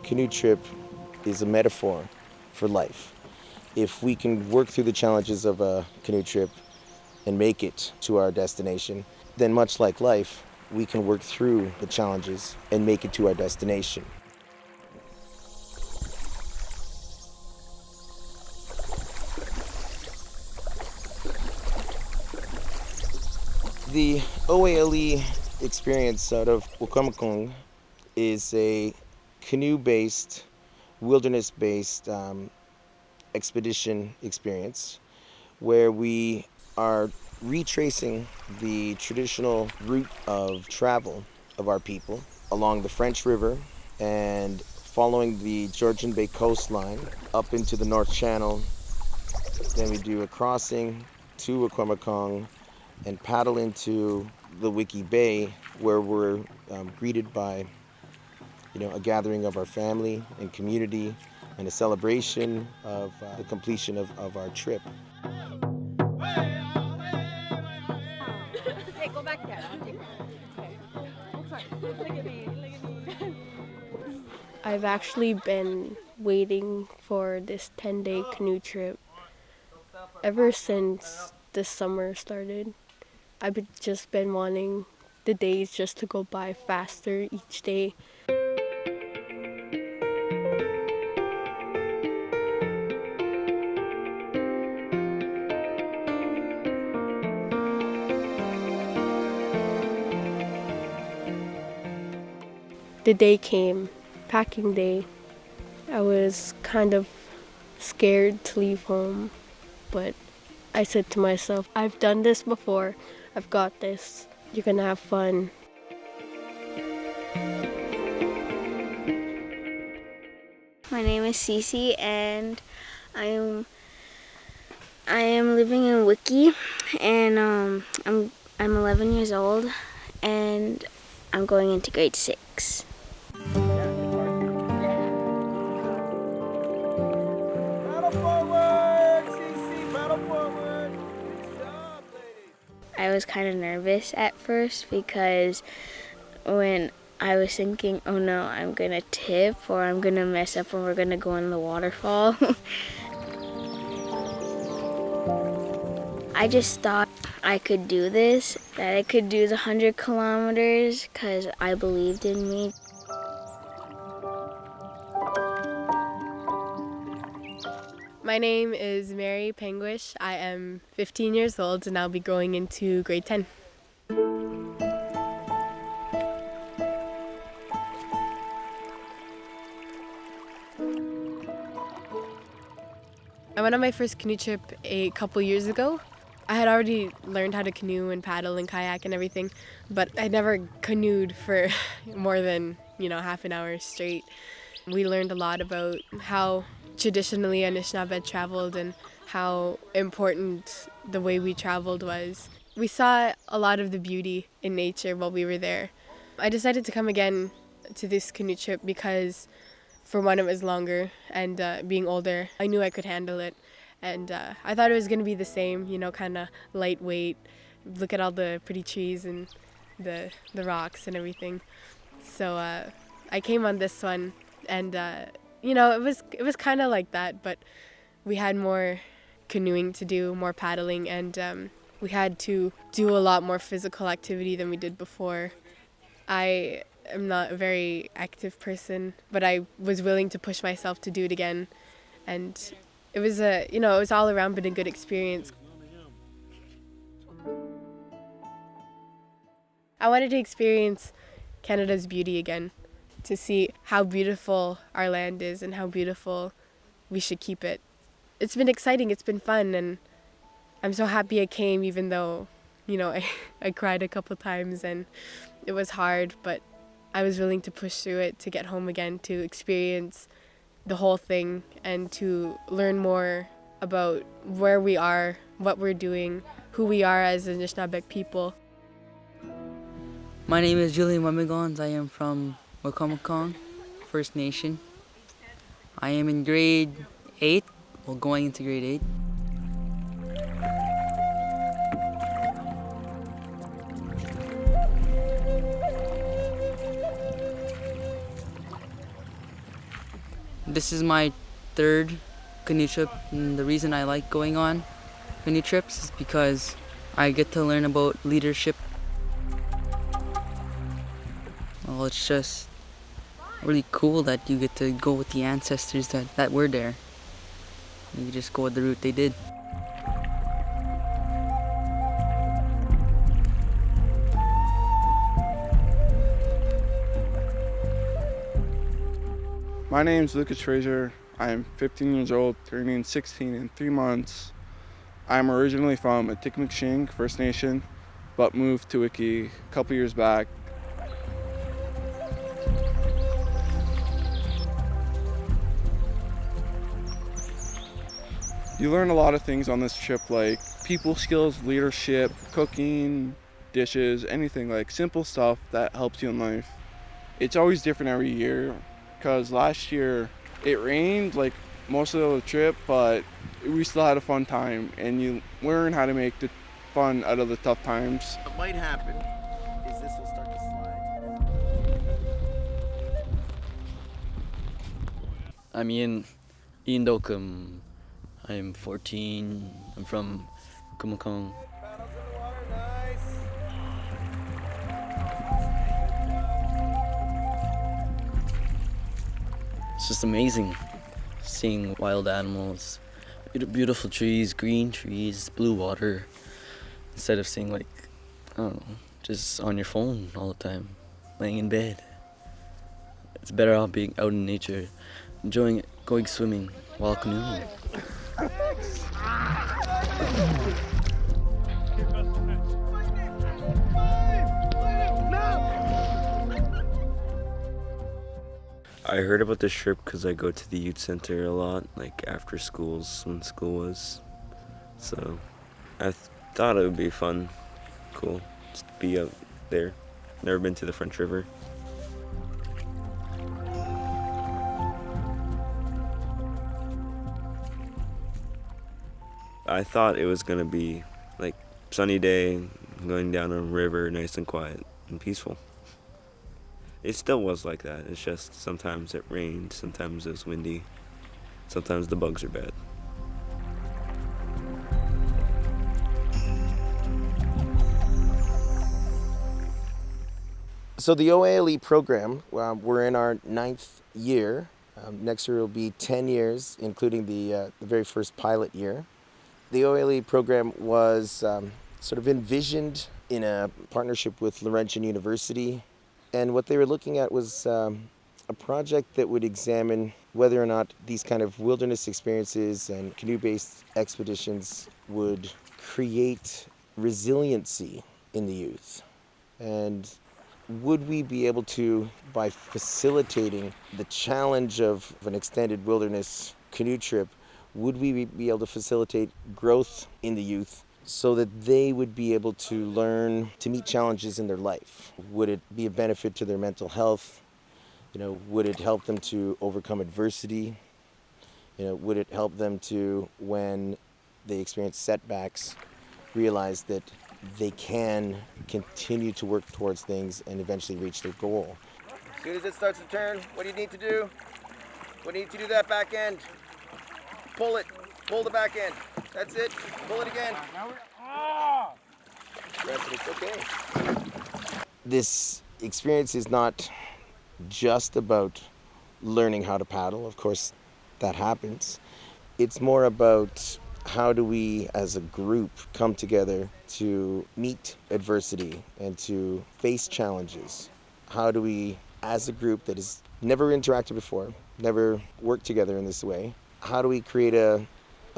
canoe trip is a metaphor for life. If we can work through the challenges of a canoe trip and make it to our destination, then much like life, we can work through the challenges and make it to our destination. The OALE experience out of Wacomicoong is a canoe-based, wilderness-based expedition experience where we are retracing the traditional route of travel of our people along the French River and following the Georgian Bay coastline up into the North Channel. Then we do a crossing to Wacomicoong and paddle into the Wiki Bay, where we're greeted by a gathering of our family and community and a celebration of the completion of our trip. I've actually been waiting for this 10-day canoe trip ever since this summer started. I've just been wanting the days just to go by faster each day. The day came, packing day. I was kind of scared to leave home, but I said to myself, I've done this before. I've got this. You're gonna have fun. My name is Cece and I am living in Wiki, and I'm 11 years old and I'm going into grade 6. I was kind of nervous at first because when I was thinking, oh no, I'm gonna tip or I'm gonna mess up when we're gonna go in the waterfall. I just thought I could do this, that I could do the 100 kilometers because I believed in me. My name is Mary Penguish. I am 15 years old and I'll be going into grade 10. I went on my first canoe trip a couple years ago. I had already learned how to canoe and paddle and kayak and everything, but I never canoed for more than, half an hour straight. We learned a lot about how traditionally Anishinaabe traveled and how important the way we traveled was. We saw a lot of the beauty in nature while we were there. I decided to come again to this canoe trip because, for one, it was longer, and being older, I knew I could handle it. And I thought it was going to be the same, kind of lightweight, look at all the pretty trees and the rocks and everything. So I came on this one, and it was kind of like that, but we had more canoeing to do, more paddling, and we had to do a lot more physical activity than we did before. I am not a very active person, but I was willing to push myself to do it again, and it was it was all around been a good experience. I wanted to experience Canada's beauty again, to see how beautiful our land is and how beautiful we should keep it. It's been exciting, it's been fun, and I'm so happy I came, even though, I cried a couple times and it was hard, but I was willing to push through it to get home again, to experience the whole thing and to learn more about where we are, what we're doing, who we are as Anishinaabe people. My name is Julian Wemigons. I am from Wacomicoong First Nation. I am in grade 8, well, going into grade 8. This is my third canoe trip, and the reason I like going on canoe trips is because I get to learn about leadership. Well, it's just really cool that you get to go with the ancestors that were there. You just go with the route they did. My name's Lucas Fraser. I am 15 years old, turning 16 in 3 months. I'm originally from Atikameksheng First Nation, but moved to Wiki a couple years back. You learn a lot of things on this trip, like people skills, leadership, cooking, dishes, anything, like simple stuff that helps you in life. It's always different every year, because last year it rained like most of the trip, but we still had a fun time, and you learn how to make the fun out of the tough times. What might happen is this will start to slide. I'm Ian Dokum. I'm 14. I'm from Kumukong. Paddles in the water, nice. It's just amazing seeing wild animals, beautiful trees, green trees, blue water, instead of seeing like, I don't know, just on your phone all the time, laying in bed. It's better off being out in nature, enjoying it, going swimming while canoeing. I heard about this trip because I go to the youth center a lot, like after schools when school was. So I thought it would be fun, cool, just to be out there. Never been to the French River. I thought it was gonna be like sunny day, going down a river, nice and quiet and peaceful. It still was like that. It's just sometimes it rained, sometimes it was windy, sometimes the bugs are bad. So the OALE program, we're in our 9th year. Next year will be 10 years, including the very first pilot year. The OALE program was sort of envisioned in a partnership with Laurentian University, and what they were looking at was a project that would examine whether or not these kind of wilderness experiences and canoe-based expeditions would create resiliency in the youth. And would we be able to, by facilitating the challenge of an extended wilderness canoe trip, would we be able to facilitate growth in the youth so that they would be able to learn to meet challenges in their life? Would it be a benefit to their mental health? Would it help them to overcome adversity? Would it help them to, when they experience setbacks, realize that they can continue to work towards things and eventually reach their goal? As soon as it starts to turn, what do you need to do? What do you need to do that back end? Pull it. Pull the back end. That's it. Pull it again. That's it. It's okay. This experience is not just about learning how to paddle. Of course, that happens. It's more about how do we as a group come together to meet adversity and to face challenges? How do we, as a group that has never interacted before, never worked together in this way, how do we create a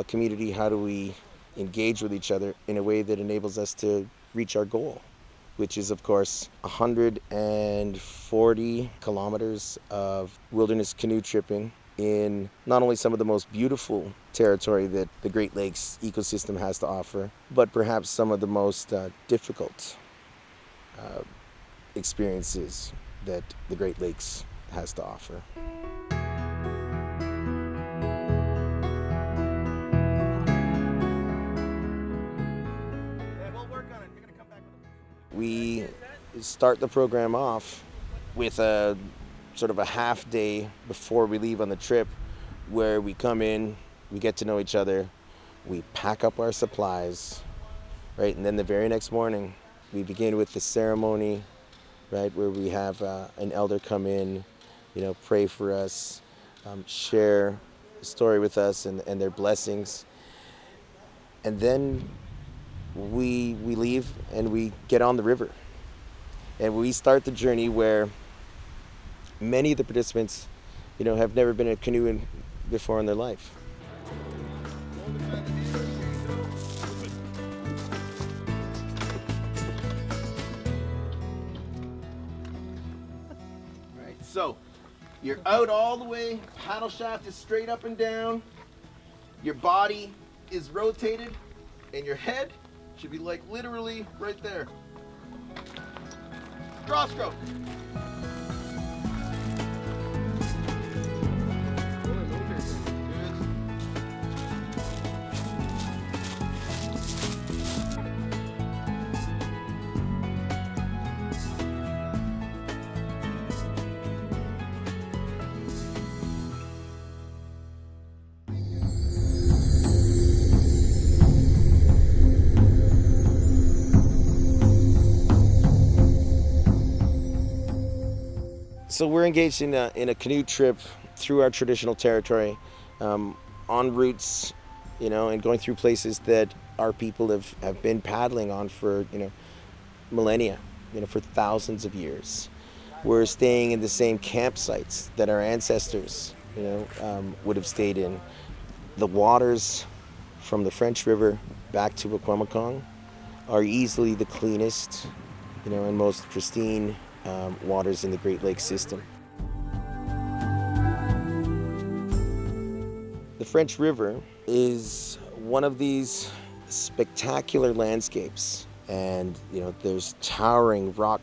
community? How do we engage with each other in a way that enables us to reach our goal, which is, of course, 140 kilometers of wilderness canoe tripping in not only some of the most beautiful territory that the Great Lakes ecosystem has to offer, but perhaps some of the most difficult experiences that the Great Lakes has to offer. We start the program off with a sort of a half day before we leave on the trip where we come in, we get to know each other, we pack up our supplies, right? And then the very next morning, we begin with the ceremony, right? Where we have an elder come in, pray for us, share a story with us and their blessings. And then we leave and we get on the river. And we start the journey where many of the participants, have never been in a canoe before in their life. All right, so you're out all the way, paddle shaft is straight up and down, your body is rotated, and your head should be like literally right there. Draw stroke. So we're engaged in a canoe trip through our traditional territory, on routes, and going through places that our people have been paddling on for, millennia, for thousands of years. We're staying in the same campsites that our ancestors, would have stayed in. The waters from the French River back to Wikwemikong are easily the cleanest, and most pristine waters in the Great Lakes system. The French River is one of these spectacular landscapes, and there's towering rock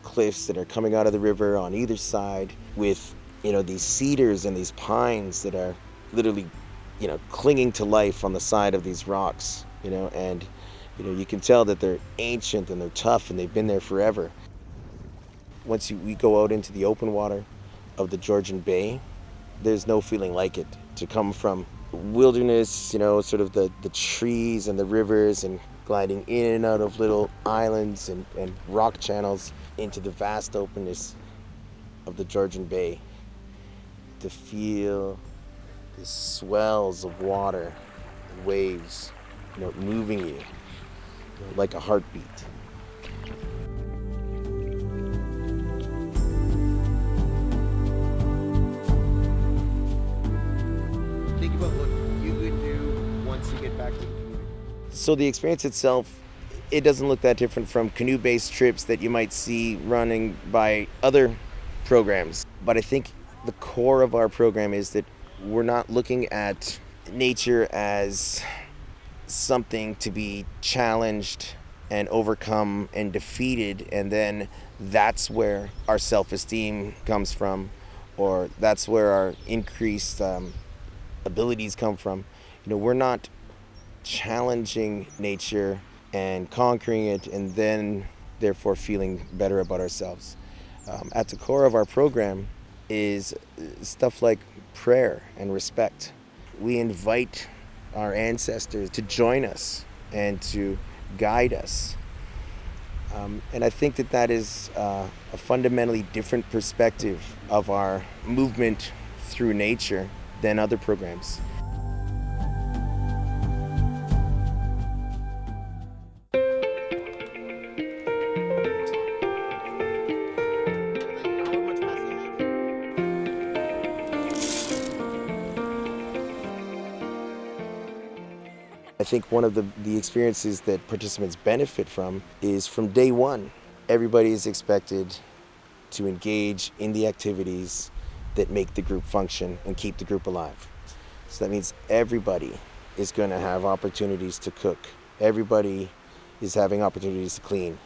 cliffs that are coming out of the river on either side with these cedars and these pines that are literally clinging to life on the side of these rocks, and you can tell that they're ancient and they're tough and they've been there forever. Once we go out into the open water of the Georgian Bay, there's no feeling like it. To come from wilderness, sort of the trees and the rivers and gliding in and out of little islands and rock channels into the vast openness of the Georgian Bay. To feel the swells of water and waves, moving you, like a heartbeat. Think about what you would do once you get back to the community. So the experience itself, it doesn't look that different from canoe-based trips that you might see running by other programs. But I think the core of our program is that we're not looking at nature as something to be challenged and overcome and defeated, and then that's where our self-esteem comes from, or that's where our increased abilities come from. We're not challenging nature and conquering it and then therefore feeling better about ourselves. At the core of our program is stuff like prayer and respect. We invite our ancestors to join us and to guide us. And I think that is a fundamentally different perspective of our movement through nature than other programs. I think one of the experiences that participants benefit from is from day one, everybody is expected to engage in the activities that make the group function and keep the group alive. So that means everybody is going to have opportunities to cook. Everybody is having opportunities to clean.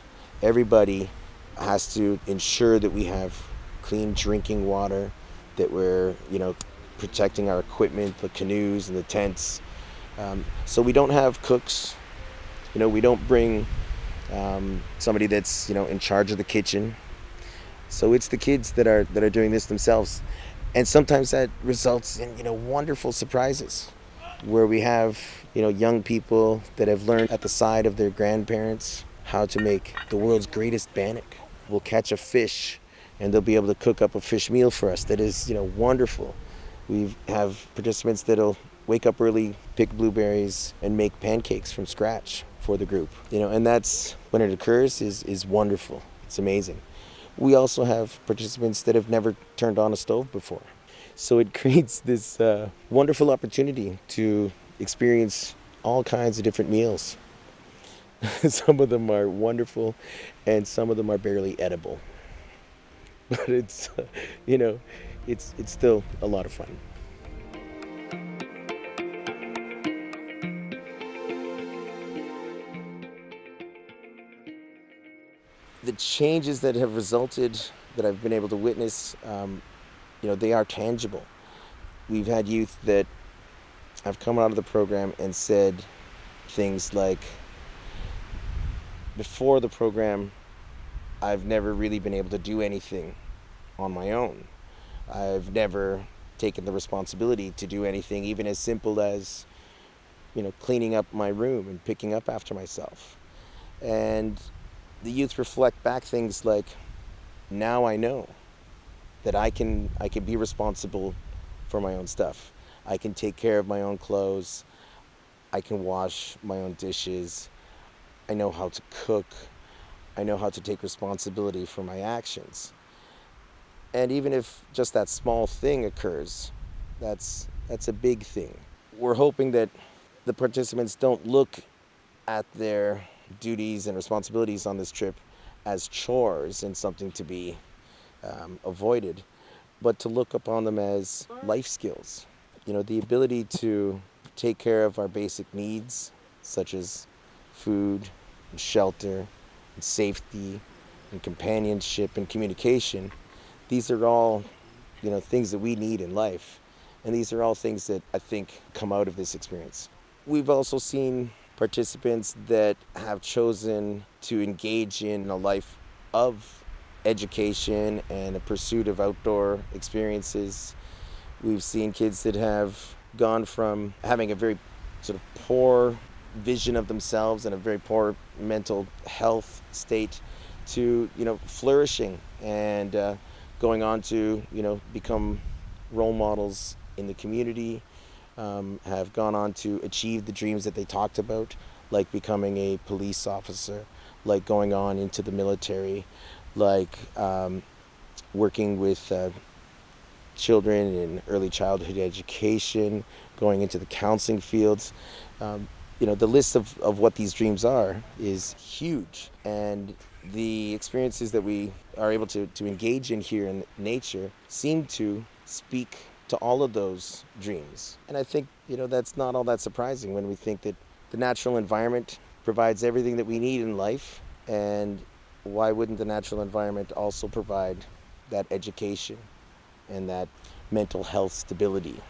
Everybody has to ensure that we have clean drinking water, that we're, protecting our equipment, the canoes and the tents. So we don't have cooks. We don't bring somebody that's, in charge of the kitchen. So it's the kids that are doing this themselves. And sometimes that results in, wonderful surprises where we have, young people that have learned at the side of their grandparents how to make the world's greatest bannock. We'll catch a fish and they'll be able to cook up a fish meal for us that is, wonderful. We have participants that'll wake up early, pick blueberries, and make pancakes from scratch for the group. And that's, when it occurs, is wonderful. It's amazing. We also have participants that have never turned on a stove before. So it creates this wonderful opportunity to experience all kinds of different meals. Some of them are wonderful and some of them are barely edible. But it's, it's still a lot of fun. The changes that have resulted, that I've been able to witness, they are tangible. We've had youth that have come out of the program and said things like, before the program, I've never really been able to do anything on my own. I've never taken the responsibility to do anything, even as simple as, cleaning up my room and picking up after myself. And the youth reflect back things like, now I know that I can be responsible for my own stuff. I can take care of my own clothes. I can wash my own dishes. I know how to cook. I know how to take responsibility for my actions. And even if just that small thing occurs, that's a big thing. We're hoping that the participants don't look at their duties and responsibilities on this trip as chores and something to be avoided, but to look upon them as life skills. The ability to take care of our basic needs, such as food, and shelter, and safety, and companionship, and communication. These are all, things that we need in life. And these are all things that I think come out of this experience. We've also seen participants that have chosen to engage in a life of education and a pursuit of outdoor experiences. We've seen kids that have gone from having a very sort of poor vision of themselves and a very poor mental health state to, flourishing and going on to, become role models in the community, have gone on to achieve the dreams that they talked about, like becoming a police officer, like going on into the military, like working with children in early childhood education, going into the counseling fields. The list of what these dreams are is huge. And the experiences that we are able to engage in here in nature seem to speak to all of those dreams. And I think, that's not all that surprising when we think that the natural environment provides everything that we need in life. And why wouldn't the natural environment also provide that education and that mental health stability,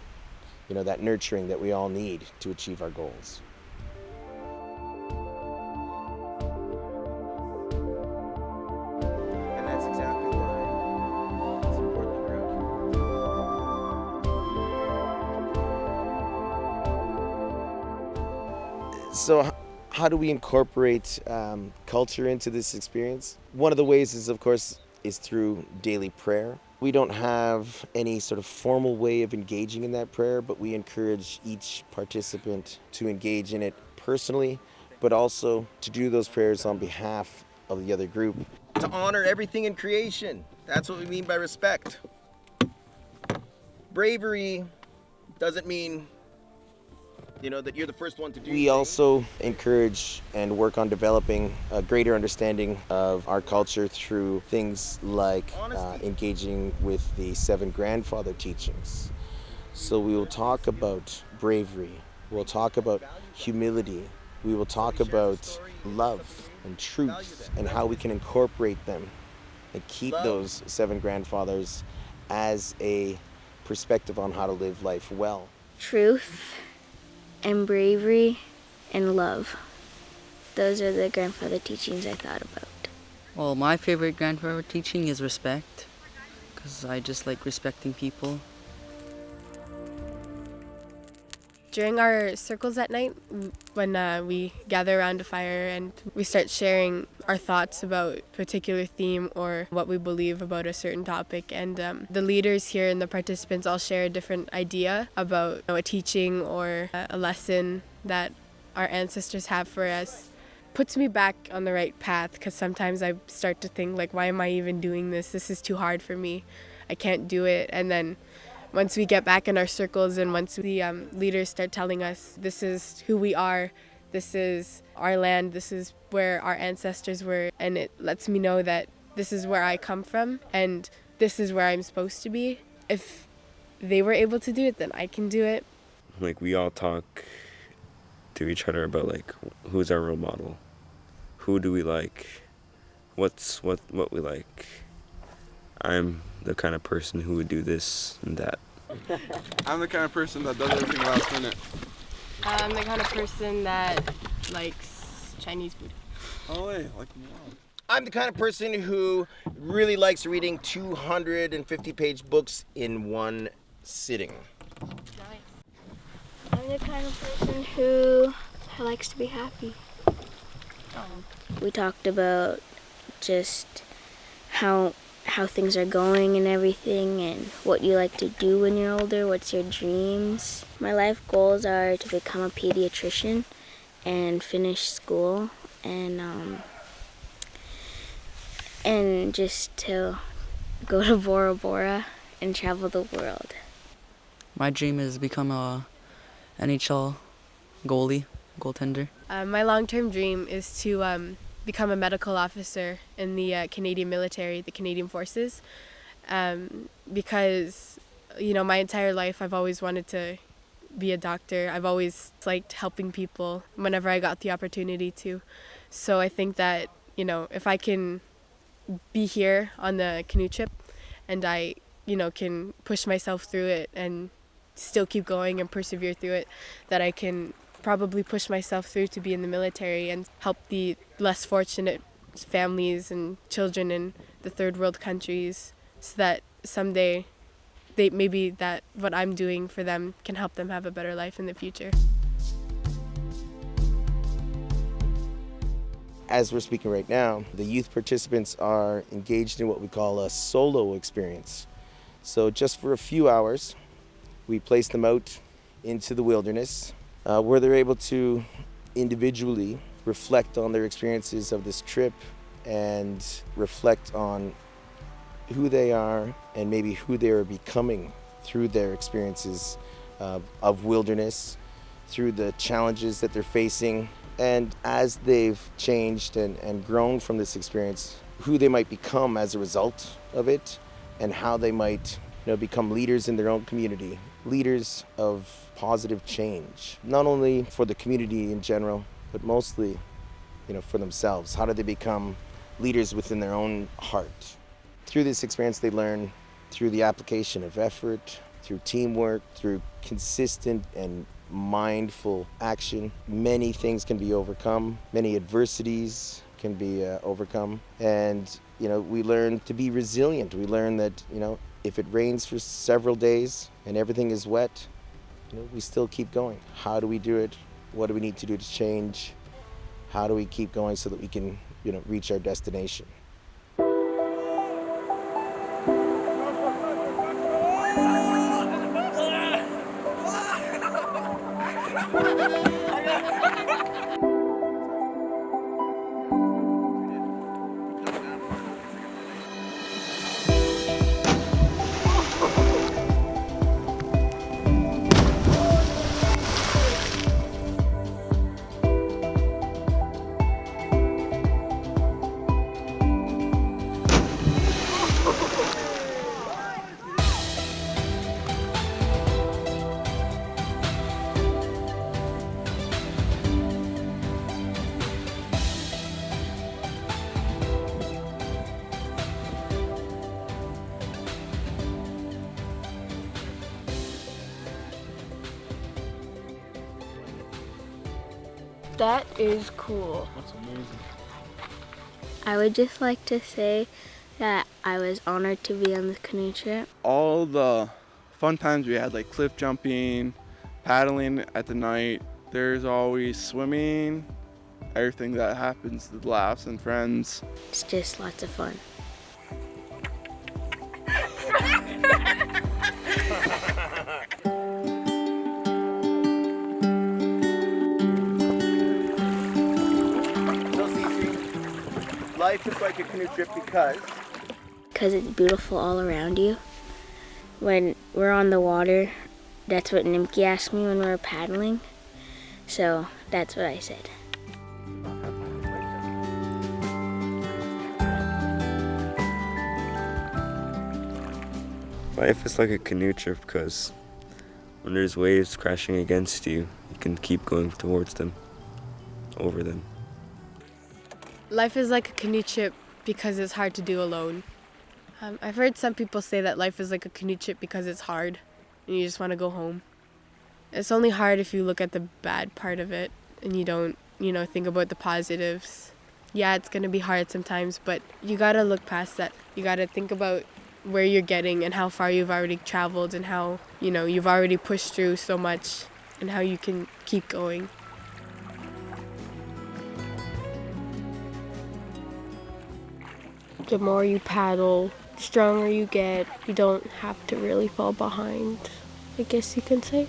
that nurturing that we all need to achieve our goals? And that's exactly why it's important that we're out here. So how do we incorporate culture into this experience? One of the ways is, of course, is through daily prayer. We don't have any sort of formal way of engaging in that prayer, but we encourage each participant to engage in it personally, but also to do those prayers on behalf of the other group. To honor everything in creation. That's what we mean by respect. Bravery doesn't mean that you're the first one to do. We also encourage and work on developing a greater understanding of our culture through things like engaging with the 7 grandfather teachings. So we will talk about bravery, we'll talk about humility, we will talk about love and truth and how we can incorporate them and keep those 7 grandfathers as a perspective on how to live life well. Truth and bravery and love. Those are the grandfather teachings I thought about. Well, my favorite grandfather teaching is respect, because I just like respecting people. During our circles at night, when we gather around a fire and we start sharing our thoughts about a particular theme or what we believe about a certain topic, and the leaders here and the participants all share a different idea about a teaching or a lesson that our ancestors have for us, puts me back on the right path, because sometimes I start to think, like, why am I even doing this? This is too hard for me. I can't do it. And then once we get back in our circles and once the leaders start telling us this is who we are, this is our land, this is where our ancestors were, and it lets me know that this is where I come from and this is where I'm supposed to be. If they were able to do it, then I can do it. Like, we all talk to each other about, like, who's our role model, who do we like, what we like. I'm the kind of person who would do this and that. I'm the kind of person that does everything last minute. I'm the kind of person that likes Chinese food. Oh, hey, like mom. I'm the kind of person who really likes reading 250-page books in one sitting. I'm the kind of person who likes to be happy. We talked about just how things are going and everything, and what you like to do when you're older, what's your dreams. My life goals are to become a pediatrician and finish school, and just to go to Bora Bora and travel the world. My dream is to become a NHL goaltender. My long-term dream is to become a medical officer in the Canadian military, the Canadian Forces, because, my entire life I've always wanted to be a doctor. I've always liked helping people whenever I got the opportunity to. So I think that, if I can be here on the canoe trip and I, can push myself through it and still keep going and persevere through it, that I can probably push myself through to be in the military and help the less fortunate families and children in the third world countries, so that someday maybe that what I'm doing for them can help them have a better life in the future. As we're speaking right now, the youth participants are engaged in what we call a solo experience. So just for a few hours, we place them out into the wilderness, where they're able to individually reflect on their experiences of this trip and reflect on who they are and maybe who they are becoming through their experiences of wilderness, through the challenges that they're facing, and as they've changed and grown from this experience, who they might become as a result of it, and how they might become leaders in their own community, leaders of positive change, not only for the community in general, but mostly, for themselves. How do they become leaders within their own heart? Through this experience, they learn through the application of effort, through teamwork, through consistent and mindful action. Many things can be overcome, many adversities can be overcome, and we learn to be resilient. We learn that if it rains for several days and everything is wet, we still keep going. How do we do it? What do we need to do to change? How do we keep going so that we can reach our destination? That is cool. That's amazing. I would just like to say that I was honored to be on this canoe trip. All the fun times we had, like cliff jumping, paddling at the night, there's always swimming, everything that happens, the laughs and friends. It's just lots of fun. So Cece, life is like a canoe trip because Because it's beautiful all around you. When we're on the water, that's what Nimki asked me when we were paddling. So that's what I said. Life is like a canoe trip because when there's waves crashing against you, you can keep going towards them, over them. Life is like a canoe trip because it's hard to do alone. I've heard some people say that life is like a canoe trip because it's hard and you just want to go home. It's only hard if you look at the bad part of it and you don't, think about the positives. Yeah, it's going to be hard sometimes, but you got to look past that. You got to think about where you're getting and how far you've already traveled and how, you've already pushed through so much and how you can keep going. The more you paddle, the stronger you get. You don't have to really fall behind, I guess you can say.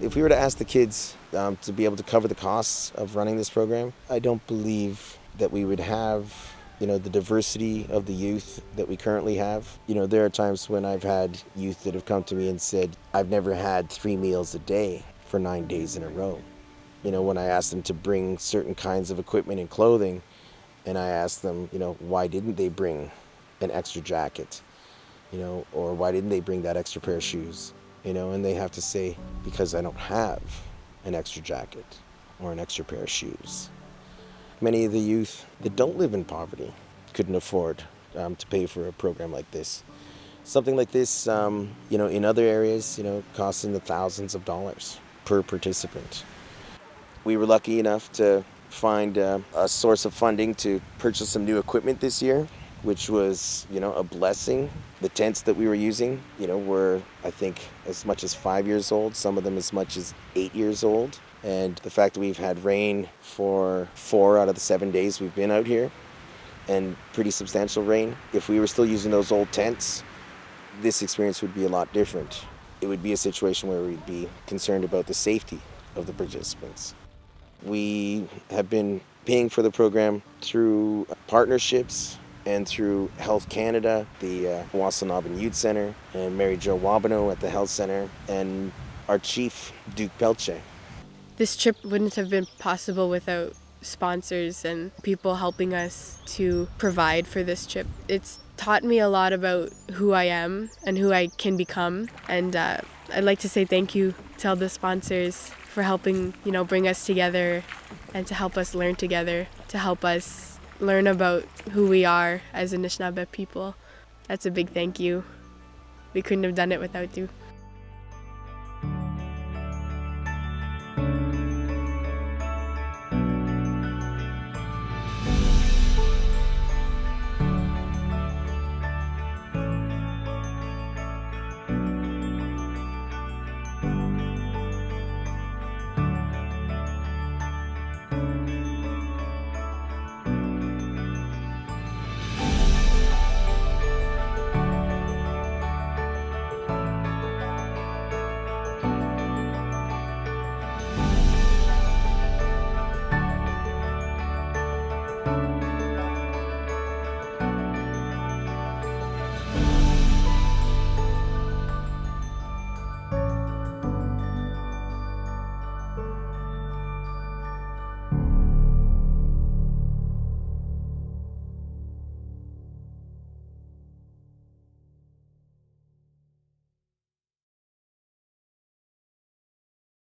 if we were to ask the kids to be able to cover the costs of running this program, I don't believe that we would have, the diversity of the youth that we currently have. There are times when I've had youth that have come to me and said, I've never had 3 meals a day for 9 days in a row. When I asked them to bring certain kinds of equipment and clothing, and I asked them, why didn't they bring an extra jacket, or why didn't they bring that extra pair of shoes, and they have to say, because I don't have an extra jacket or an extra pair of shoes. Many of the youth that don't live in poverty couldn't afford to pay for a program like this. Something like this, in other areas, costs in the thousands of dollars per participant. We were lucky enough to find a source of funding to purchase some new equipment this year, which was, a blessing. The tents that we were using, were, I think, as much as 5 years old, some of them as much as 8 years old. And the fact that we've had rain for 4 out of the 7 days we've been out here, and pretty substantial rain. If we were still using those old tents, this experience would be a lot different. It would be a situation where we'd be concerned about the safety of the participants. We have been paying for the program through partnerships and through Health Canada, the Wasanobin Youth Center, and Mary Jo Wabano at the Health Center, and our chief, Duke Pelche. This trip wouldn't have been possible without sponsors and people helping us to provide for this trip. It's taught me a lot about who I am and who I can become. And I'd like to say thank you to all the sponsors for helping, bring us together and to help us learn together, to help us learn about who we are as Anishinaabe people. That's a big thank you. We couldn't have done it without you.